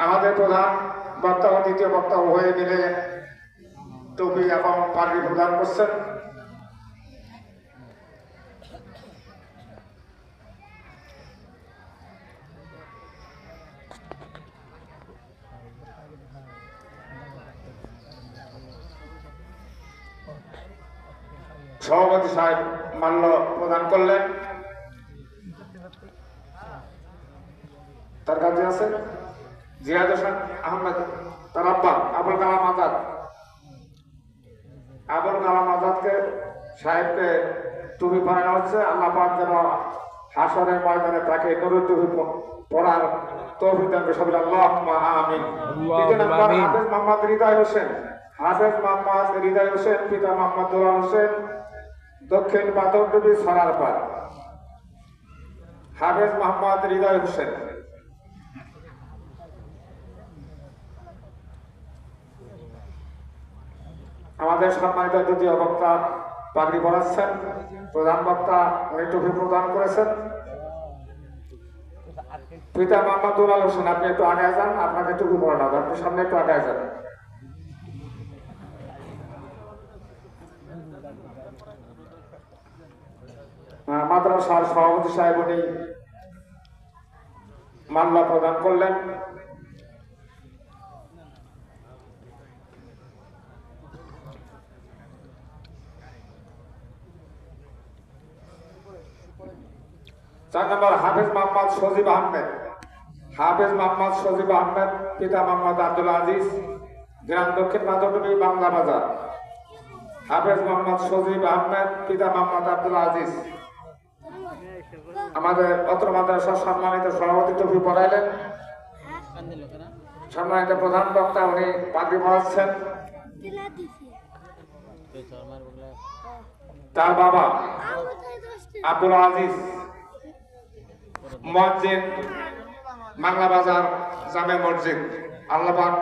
আমাদের প্রধান বক্তা ও দ্বিতীয় বক্তা হয়ে মিলে টুপি এবং পাগড়ি প্রদান করছেন। সভাপতি সাহেব মাল্য প্রদান করলেন। তার কাছে আছে জিয়াদ হোসেন আহমেদ, তার আব্বা আবুল কালাম আজাদ। আবুল কালাম আজাদকে সাহেবকে টুপি পরানো হচ্ছে। আল্লাহ পাক যেন হাসরের ময়দানে তাকে নুরুল টুপি পরার তৌফিক দান করেন। সবাই আল্লাহুম্মা আমিন। দ্বিতীয় নাম্বার হাফেজ মোহাম্মদ হৃদয় হোসেন। হাফেজ মোহাম্মদ হৃদয় হোসেন, পিতা মোহাম্মদ দুলাল হোসেন, দক্ষিণ পাথরডুবি সরারপাড়। হাফেজ মোহাম্মদ হৃদয় হোসেন। আমাদের সম্মানিত দ্বিতীয় বক্তা পাগড়ি পরাচ্ছেন। প্রধান বক্তা উনি টুপি প্রদান করেছেন। পিতা মোহাম্মদ দুলাল হোসেন, আপনি একটু আগে যান, আপনাকে টুপি পরানো হবে, আপনি সামনে একটু আগে যান। মাদ্রাসার সভাপতি সাহেব উনি মাল্য প্রদান করলেন। চার নম্বর হাফেজ মোহাম্মদ সজিব আহমেদ। হাফেজ মোহাম্মদ সজিব আহমেদ, পিতা মোহাম্মদ আব্দুল আজিজ, গ্রাম দক্ষিণ মাধবডুবি বাংলা বাজার। হাফেজ মোহাম্মদ সজিব আহমেদ, পিতা মোহাম্মদ আব্দুল আজিজ। আমাদের অত্র মাদ্রাসার সম্মানিত সভাপতি টুপি পরাইলেন। সম্মানিত প্রধান বক্তা উনি পাগড়ি পরাচ্ছেন। তার বাবা আব্দুল আজিজ মুয়াজ্জিন, বাংলা বাজার জামে মসজিদ। আল্লাহ পাক